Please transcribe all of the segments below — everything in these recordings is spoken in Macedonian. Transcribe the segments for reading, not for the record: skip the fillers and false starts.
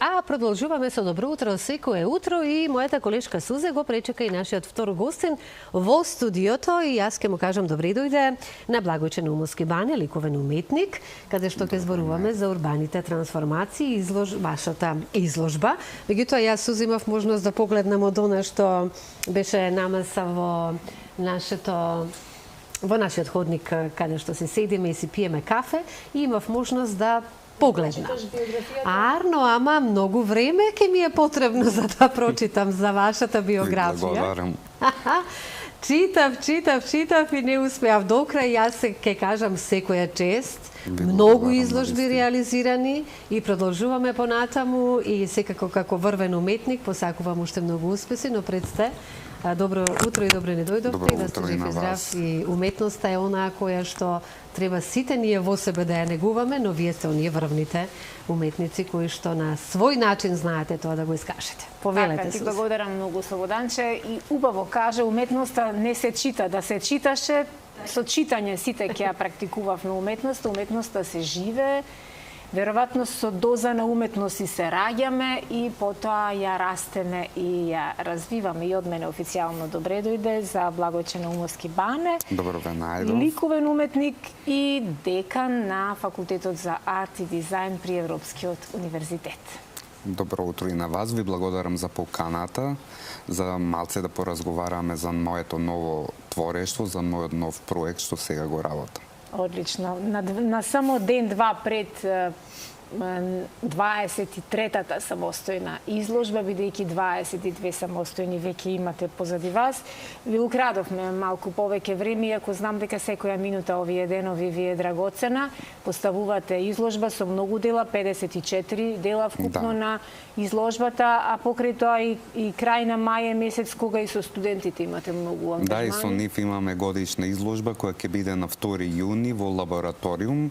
А продолжуваме со добро утро секое утро и мојата колешка Сузе го пречека и нашиот втор гостин во студиото и јас ќе му кажам добре дојде на Благојче Наумовски бане, ликовен уметник, каде што ќе зборуваме за урбаните трансформации и вашата изложба. Меѓутоа јас Сузе имав можност да погледнам од она што беше намеса во нашиот ходник каде што се седиме и си пиеме кафе и имав можност да погледна. Арно, ама многу време ќе ми е потребно за да прочитам за вашата биографија. Читав и не успеав до крај. Јас ќе кажам секоја чест. Многу изложби реализирани и продолжуваме понатаму и секако како врвен уметник посакувам уште многу успеси, но пред сте добро утро и добре не дојдовте и да сте жив и здрав. И уметноста е онаа која што треба сите ние во себе да ја негуваме, но вие сте оние врвните уметници кои што на свој начин знаете тоа да го искажете. Повелете се. Ти благодарам многу, Слободанче, и убаво каже, уметноста не се чита, да се читаше, со читање сите ќе ја практикувавме уметноста, уметноста се живее. Веројатно со доза на уметност и се раѓаме и потоа ја растеме и ја развиваме. И од мене официјално добре дојде за Благојче Наумовски бане. Добро ве најдов. Ликовен уметник и декан на Факултетот за арт и дизајн при Европскиот универзитет. Добро утро и на вас. Ви благодарам за поканата, за малце да поразговараме за моето ново творештво, за мојот нов проект што сега го работам. Одлично. На само ден-два пред 23-та самостојна изложба, бидејќи 22 самостојни веќе имате позади вас, ви украдовме малку повеќе време, иако знам дека секоја минута овие денови ви е драгоцена. Поставувате изложба со многу дела, 54 дела вкупно на изложбата, а покрај тоа и крај на мај месец, кога и со студентите имате многу ангажмани. Да, и со нив имаме годишна изложба која ќе биде на 2 јуни во лабораториум,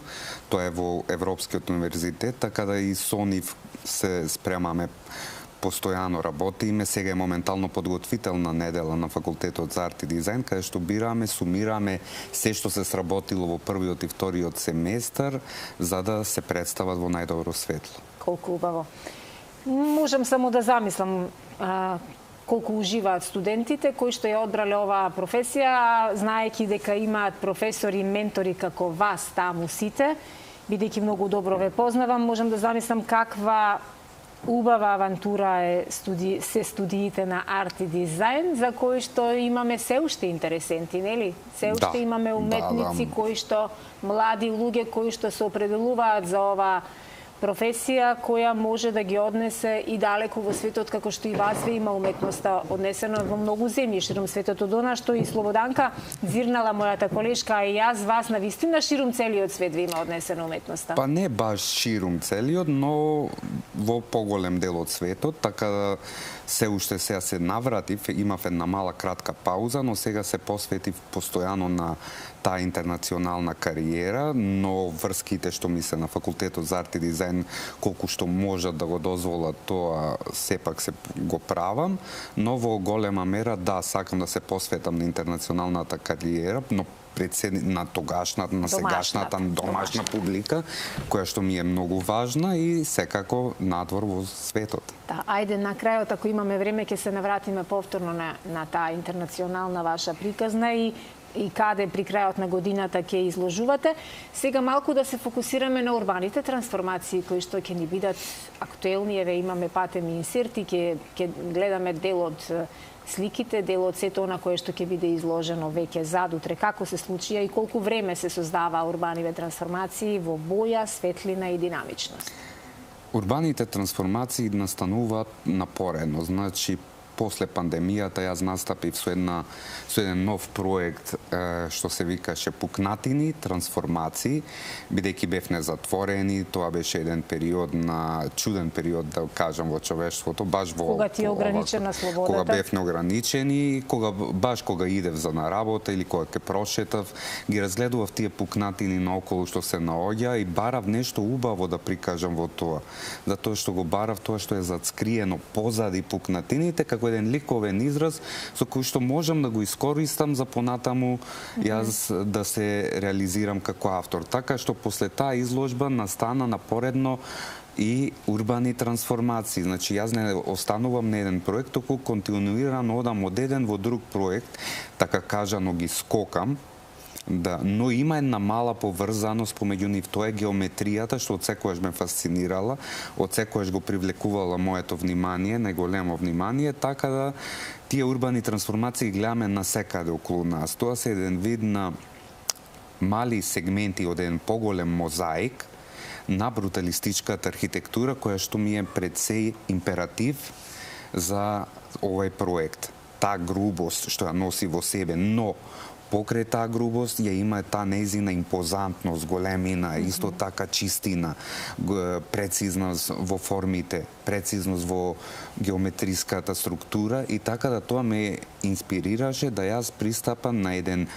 тоа е во Европскиот универзитет, така да и со нив се спремаме, постојано работиме. Сега е моментално подготвителна недела на Факултетот за арт и дизајн, каде што бираме, сумираме се што се сработило во првиот и вториот семестар, за да се представат во најдобро светло. Колку убаво. Можам само да замислам колку уживаат студентите кои што ја одбрале оваа професија, знаејќи дека имаат професори и ментори како вас таму сите. Бидејќи многу добро ве познавам, можам да замислам каква убава авантура се студиите на арт и дизајн, за кои што имаме се уште интересенти, нели? Се уште имаме уметници кои што, млади луѓе кои што се определуваат за оваа професија која може да ги однесе и далеку во светот, како што и вас ве има уметноста однесена во многу земји широм светот. Од она што и Слободанка зирнала мојата колешка, и јас вас навистина широм целиот свет ви има однесена уметноста. Па не баш широм целиот, но во поголем дел од светот, така да се уште сега се навратив, имав една мала кратка пауза, но сега се посветив постојано на таа интернационална кариера, но врските што ми се на Факултетот за арт и дизајн, колку што можат да го дозволат тоа, сепак се го правам, но во голема мера да, сакам да се посветам на интернационалната кариера, но на тогашната, на сегашната домашна публика, која што ми е многу важна и секако надвор во светот. Да, ајде на крајот, ако имаме време, ќе се навратиме повторно на таа интернационална ваша приказна и каде при крајот на годината ќе изложувате. Сега малку да се фокусираме на урбаните трансформации кои што ќе ни бидат актуелни. Еве имаме патеми инсерти, ќе гледаме дел од сликите, дел од сето она кое што ќе биде изложено веќе задутре, како се случија и колку време се создава урбаниве трансформации во боја, светлина и динамичност. Урбаните трансформации настануваат напоредно, значи после пандемијата јас настапив со еден нов проект што се викаше Пукнатини трансформации, бидејќи бевме затворени, тоа беше еден период чуден период, да кажам, во човештвото, баш во кога ти е ограничена слободата, кога бевме ограничени, кога идев за на работа или кога ќе прошетав, ги разгледував тие пукнатини наоколу што се наоѓа и барав нешто убаво да прикажам во тоа. Затоа што го барав тоа што е зацкриено позади пукнатините, како еден ликовен израз со кој што можам да го искористам за понатаму јас да се реализирам како автор. Така што после таа изложба настана напоредно и урбани трансформации. Значи, јас не останувам на еден проект, току континуирано одам од еден во друг проект, така кажано ги скокам, да, но има една мала поврзаност помеѓу нив. Тоа е геометријата, што од секојаш ме фасцинирала, од секојаш го привлекувала моето внимание, најголемо внимание, така да тие урбани трансформации гледаме насекаде околу нас. Тоа се еден вид на мали сегменти од еден поголем мозаик на бруталистичката архитектура, која што ми е пред се императив за овој проект. Таа грубост што ја носи во себе, но покрај таа грубост ја има таа нејзина импозантност, големина, исто така чистина, прецизност во формите, прецизност во геометриската структура и така да тоа ме инспирираше да јас пристапам на еден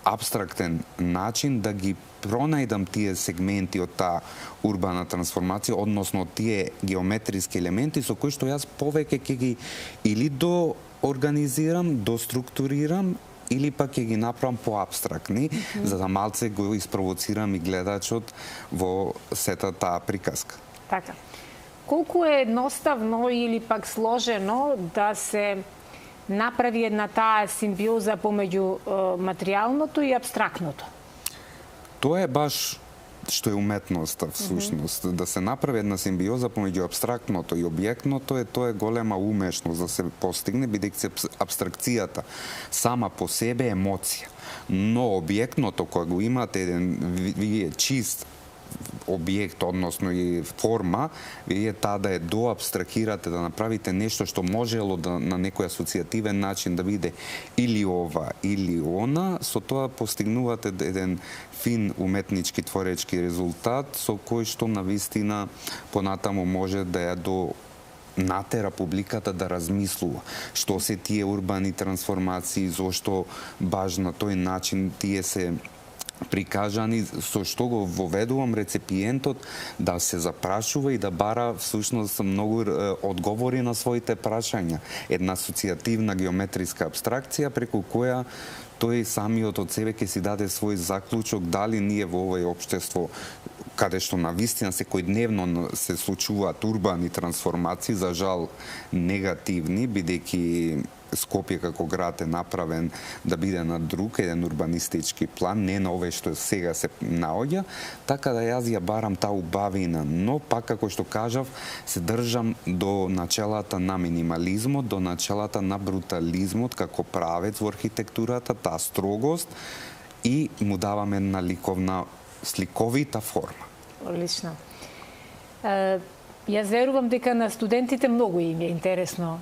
абстрактен начин да ги пронајдам тие сегменти од таа урбана трансформација, односно тие геометриски елементи со кои што јас повеќе ќе ги или доорганизирам, доструктурирам, или пак ќе ги направам поабстрактни, за да малце го испровоцирам и гледачот во сета таа приказка. Така. Колку е едноставно или пак сложено да се направи една таа симбиоза помеѓу материјалното и абстрактното? Тоа е баш што е уметноста, всушност. Да се направи една симбиоза помеѓу абстрактното и објектното тоа е голема умешност да се постигне, бидејќи абстракцијата сама по себе е емоција. Но објектното, кога го имате еден чист објект, односно и форма, вие таа да ја доабстракирате, да направите нешто што можело да на некој асоцијативен начин да биде или ова, или она, со тоа постигнувате еден фин уметнички творечки резултат со кој што навистина понатаму може да ја натера публиката да размислува што се тие урбани трансформации, зошто баш на тој начин тие се прикажани, со што го воведувам рецепиентот да се запрашува и да бара всушност многу одговори на своите прашања. Една асоцијативна геометриска абстракција преку која тој самиот од себе ќе си даде свој заклучок дали ние во овој општество каде што навистина секојдневно се случуваат урбани трансформации, за жал негативни, бидејќи Скопје како град е направен да биде на друг еден урбанистички план, не на овој што сега се наоѓа, така да јас ја барам таа убавина, но пак како што кажав, се држам до начелата на минимализмот, до начелата на брутализмот како правец во архитектурата, таа строгост и му давам една ликовна, сликовита форма. Одлично. Јас верувам дека на студентите многу им е интересно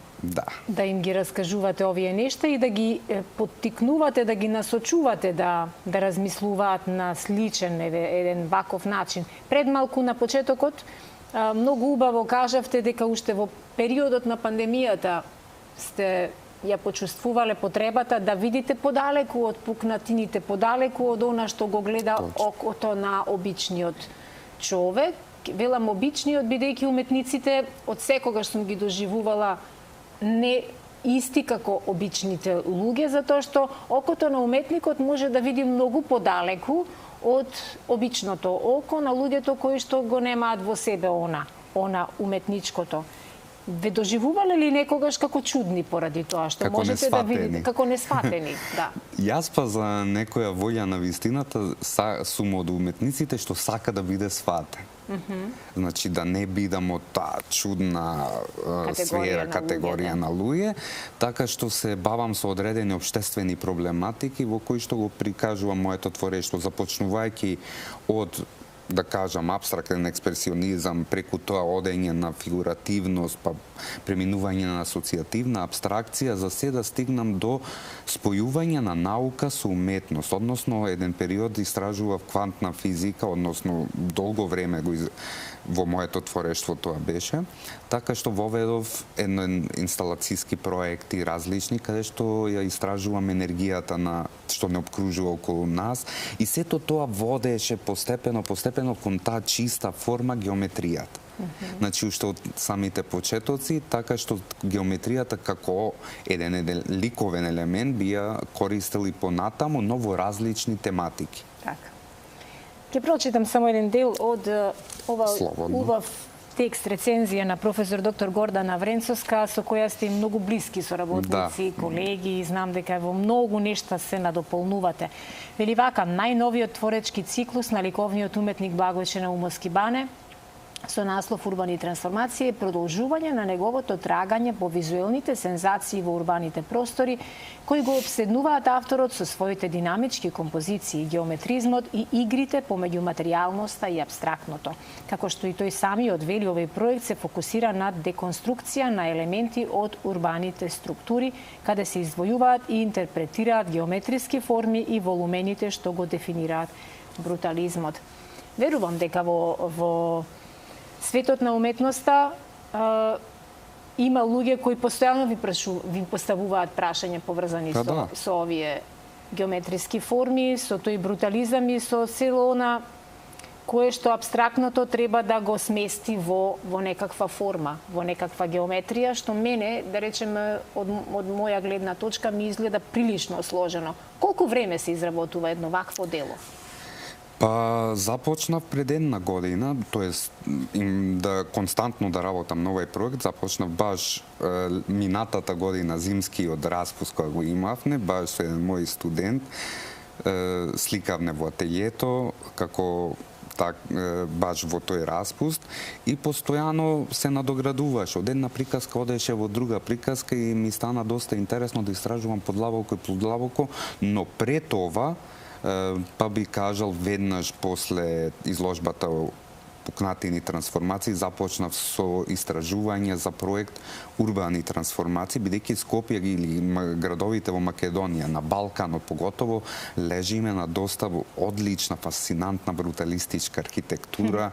да им ги раскажувате овие нешта и да ги поттикнувате, да ги насочувате да размислуваат на сличен еден ваков начин. Пред малку на почетокот многу убаво кажавте дека уште во периодот на пандемијата сте ја почувствувале потребата да видите подалеку од пукнатините, подалеку од она што го гледа окото на обичниот човек. Велам обичниот, бидејќи уметниците од секогаш сум ги доживувала не исти како обичните луѓе, затоа што окото на уметникот може да види многу подалеку од обичното око на луѓето кои што го немаат во себе она уметничкото. Ве доживувале ли некогаш како чудни поради тоа што како можете да видите како несфатени? Да. Јас па за некоја волја на вистината сум од уметниците што сака да биде сватен. Значи да не бидам од таа чудна категорија на луѓе, така што се бавам со одредени општествени проблематики во кои што го прикажувам моето творештво, започнувајќи од да кажам, абстрактен експресионизам, преку тоа одење на фигуративност, па преминување на асоцијативна абстракција, за се да стигнам до спојување на наука со уметност. Односно, еден период истражував квантна физика, односно, долго време во моето творештво тоа беше, така што воведов еден инсталацијски проекти различни, каде што ја истражувам енергијата на што не обкружува околу нас и сето тоа водеше постепено кон таа чиста форма геометријата. Значи, уште од самите почетоци, така што геометријата како еден ликовен елемент би ја користели понатаму, но во различни тематики. Така. Ќе прочитам само еден дел од ова убав текст, рецензија на професор доктор Гордана Вренцовска, со која сте многу блиски соработници, колеги, знам дека во многу нешта се надополнувате. Вели вака, најновиот творечки циклус на ликовниот уметник Благојче Наумовски Бане, со наслов Урбани трансформации, е продолжување на неговото трагање по визуелните сензации во урбаните простори, кои го обседнуваат авторот со своите динамички композиции, геометризмот и игрите помеѓу материјалноста и апстрактното. Како што и тој самиот вели, овој проект се фокусира на деконструкција на елементи од урбаните структури, каде се издвојуваат и интерпретираат геометриски форми и волумените што го дефинираат брутализмот. Верувам дека во светот на уметноста има луѓе кои постојано ви поставуваат прашања поврзани со овие геометриски форми, со тој брутализам и со цело она кое што апстрактното треба да го смести во некаква форма, во некаква геометрија, што мене, да речеме, од моја гледна точка ми изгледа прилично сложено. Колку време се изработува едно вакво дело? Па започнав пред една година, тоест да константно да работам на овој проект, започнав баш минатата година, зимскиот распуст кој го имавме, баш со еден мој студент, сликавне во ателието, како баш во тој распуст и постојано се надоградуваш. Од една приказка одеше во друга приказка и ми стана доста интересно да истражувам подлабоко и подлабоко, но пред ова па би кажал веднаш после изложбата Пукнатини трансформации започнав со истражување за проект Урбани трансформации, бидејќи Скопје или градовите во Македонија, на Балканот поготово, лежиме на доста одлична, фасцинантна бруталистичка архитектура,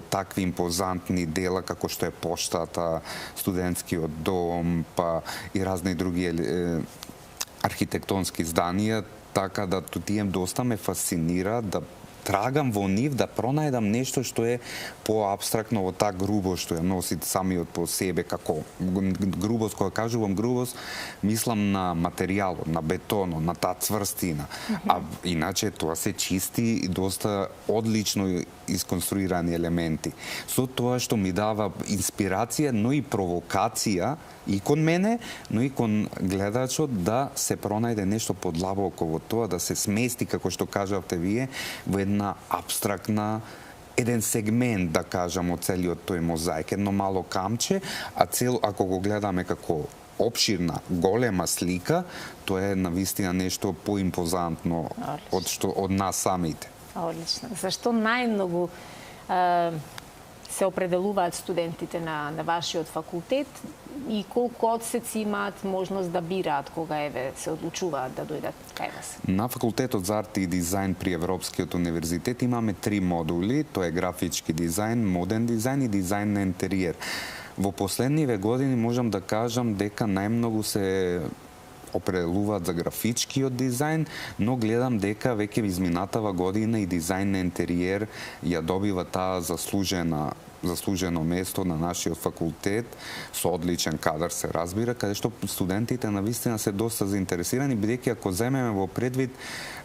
такви импозантни дела како што е поштата, студентскиот дом, па и разни други архитектонски зданија, така да тие доста ме фасцинира да трагам во нив, да пронајдам нешто што е поабстрактно во таа грубост што ја носи самиот по себе, како грубост, кога кажувам грубост, мислам на материјалот, на бетонот, на таа цврстина. А иначе тоа се чисти и доста одлично исконструирани елементи. Со тоа што ми дава инспирација, но и провокација и кон мене, но и кон гледачот да се пронајде нешто подлабоко во тоа, да се смести, како што кажавте вие, во една абстрактна, еден сегмент, да кажам, од целиот тој мозаик, едно мало камче, а ако го гледаме како опширна, голема слика, тоа е навистина нешто поимпозантно од нас самите. Одлично. Зашто најмногу се определуваат студентите на вашиот факултет и колку одсеци имаат можност да бираат кога се одлучуваат да дојдат кај вас? На факултетот за арт и дизајн при Европскиот универзитет имаме 3 модули, тоа е графички дизајн, моден дизајн и дизајн на интериер. Во последниве години можам да кажам дека најмногу се определуваат за графичкиот дизајн, но гледам дека веќе изминатава година и дизајн на интериер ја добива таа заслужено место на нашиот факултет, со одличен кадар се разбира, каде што студентите навистина се доста заинтересирани, бидејќи ако земеме во предвид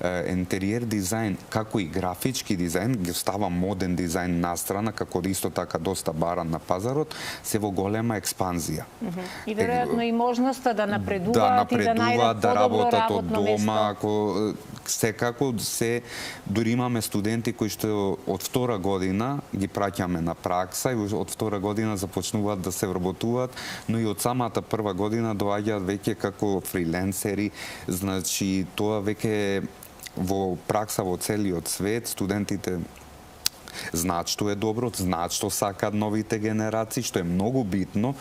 интериер дизајн, како и графички дизајн, ги става моден дизајн настрана, како исто така доста баран на пазарот, се во голема експанзија. И веројатно и можноста да напредуваат и да најдат да работат од работно дома, ако секако се дури имаме студенти кои што од втора година ги праќаме на пракса и од втора година започнуваат да се вработуваат, но и од самата прва година доаѓаат веќе како фриленсери, значи тоа веќе во пракса во целиот свет студентите знаат што е добро, знаат што сакаат новите генерации, што е многу битно.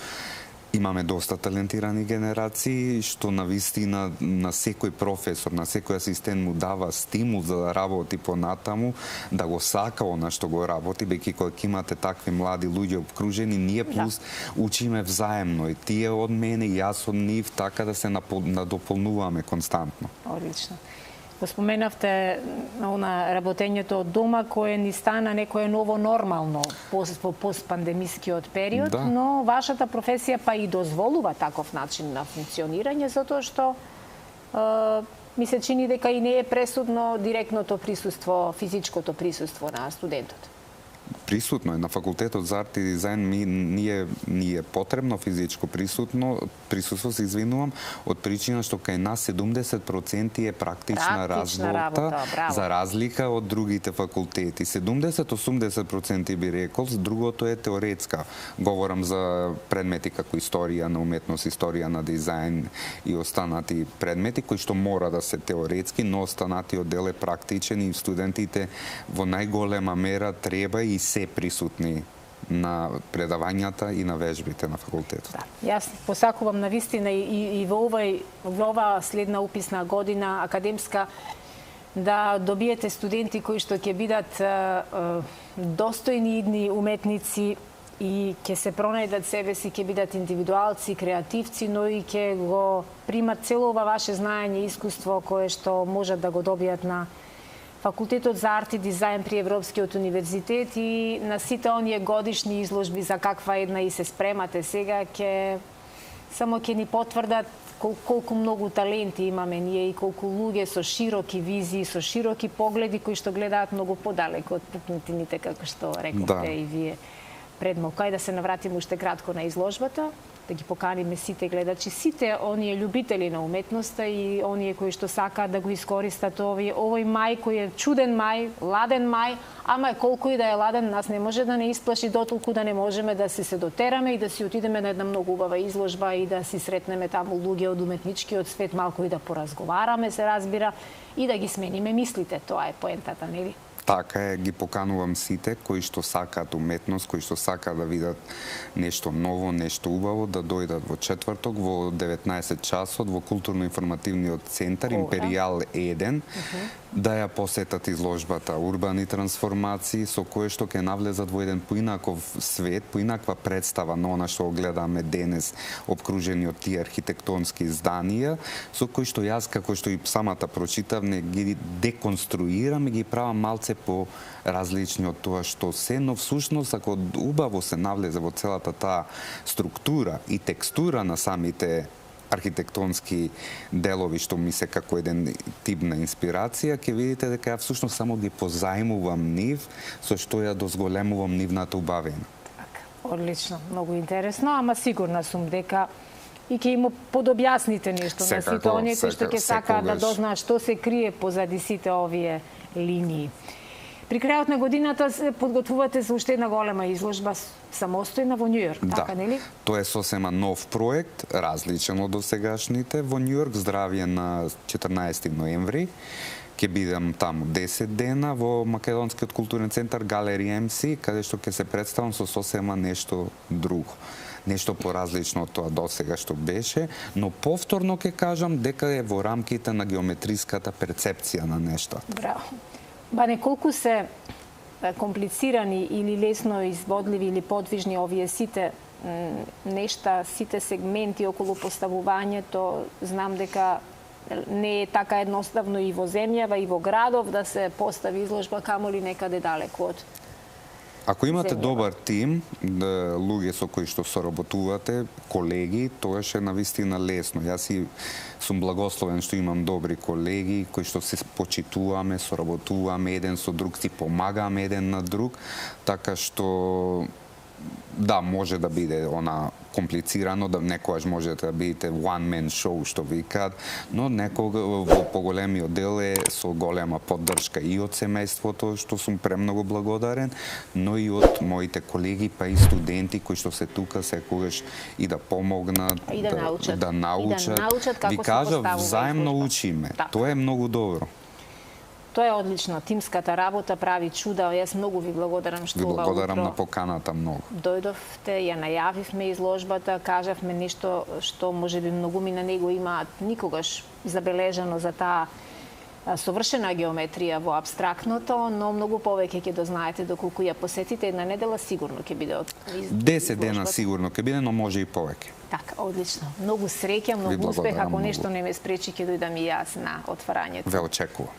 Имаме доста талентирани генерации, што навистина на секој професор, на секој асистент му дава стимул за да работи понатаму, да го сака она што го работи, бејќи кога имате такви млади луѓе обкружени, ние плюс учиме взаемно, и тие од мене, и јас од нив, така да се надополнуваме константно. Одлично. Го споменавте на работењето од дома, кое ни стана некое ново нормално по постпандемискиот период, Да. но вашата професија па и дозволува таков начин на функционирање, затоа што ми се чини дека и не е пресудно директното присуство, физичкото присуство на студентот. Присутно е на факултетот за арт и дизајн, ни е потребно физичко присуство, се извинувам, од причина што кај нас 70% е практична работа, за разлика од другите факултети. 70-80% би рекол, другото е теоретска. Говорам за предмети како историја на уметност, историја на дизајн и останати предмети кои што мора да се теоретски, но останатиот дел е практичен и студентите во најголема мера треба и се присутни на предавањата и на вежбите на факултетот. Да. Јас посакувам на вистина и во оваа следна уписна година академска да добиете студенти кои што ќе бидат достојни идни уметници и ќе се пронајдат себе си, ќе бидат индивидуалци, креативци, но и ќе го примат цело ова ваше знаење и искуство кое што можат да го добијат на Факултетот за арт и дизајн при Европскиот универзитет и на сите оние годишни изложби за каква една и се спремате сега, ќе ни потврдат колку многу таленти имаме ние и колку луѓе со широки визии, со широки погледи кои што гледаат многу подалеку од пукнатините, како што рековте и вие пред малку. Ајде да се навратиме уште кратко на изложбата, да ги поканиме сите гледачи, сите оние љубители на уметноста и оние кои што сакаат да го искористат овој мај кој е чуден мај, ладен мај, ама колку и да е ладен, нас не може да не исплаши дотолку да не можеме да се дотераме и да си отидеме на една многу убава изложба и да си сретнеме таму луѓе од уметничкиот свет, малку и да поразговараме, се разбира, и да ги смениме мислите. Тоа е поентата, нели? Така е, ги поканувам сите кои што сакаат уметност, кои што сакаат да видат нешто ново, нешто убаво, да дојдат во четврток во 19 часот во културно-информативниот центар Империјал 1, да ја посетат изложбата Урбани трансформации, со кое што ќе навлезат во еден поинаков свет, поинаква представа на она што гледаме денес, обкружени од тие архитектонски зданија, со кои што јас, како што и самата прочитав, не ги деконструирам и ги правам малце по различни од тоа што се, но всушност ако убаво се навлезе во целата таа структура и текстура на самите архитектонски делови, што ми се како еден тип на инспирација, ќе видите дека ја всушност само ги позајмувам нив, со што ја дозголемувам нивната убавина. Така, одлично, многу интересно, ама сигурна сум дека и ќе им подобјасните нешто на сите оние кои што ќе сакаат да дознаат што се крие позади сите овие линии. При крајот на годината се подготвувате за уште една голема изложба самостојна во Њујорк, така нели? Тоа е сосема нов проект, различен од досегашните во Њујорк, здравје на 14 ноември. Ќе бидам таму 10 дена во Македонскиот културен центар Галери МС, каде што ќе се представам со сосема нешто друго. Нешто поразлично од тоа досега што беше, но повторно ќе кажам дека е во рамките на геометриската перцепција на нешто. Браво. Бане, колку се комплицирани или лесно изводливи или подвижни овие сите нешта, сите сегменти околу поставувањето, знам дека не е така едноставно и во земјава и во градов да се постави изложба, камоли некаде далеку од Ако имате добар тим, луѓе со кои што соработувате, колеги, тоа е навистина лесно. Јас и сум благословен што имам добри колеги кои што се почитуваме, соработуваме еден со друг, си помагаме еден на друг, така што да, може да биде комплицирано, да некогаш можете да бидете one man show, што викаат, но некога во поголемиот дел е со голема поддршка и од семејството, што сум премногу благодарен, но и од моите колеги, па и студенти кои што се тука секогаш и да помогнат, и да научат. Да научат. Ви кажа, взаимно учиме. Тоа е многу добро. Тоа е одлично. Тимската работа прави чуда. Јас многу ви благодарам што ова утро. Ви благодарам на поканата многу. Дојдовте, ја најавивме изложбата, кажавме нешто што можеби многумина него имаат никогаш забележано за таа совршена геометрија во абстрактното, но многу повеќе ќе дознаете доколку ја посетите. Една недела сигурно ќе биде 10 дена сигурно ќе биде, но може и повеќе. Така, одлично. Многу среќа, многу успех. Ако нешто не ме спречи, ќе дојдам и јас на отварањето. Ве очекувам.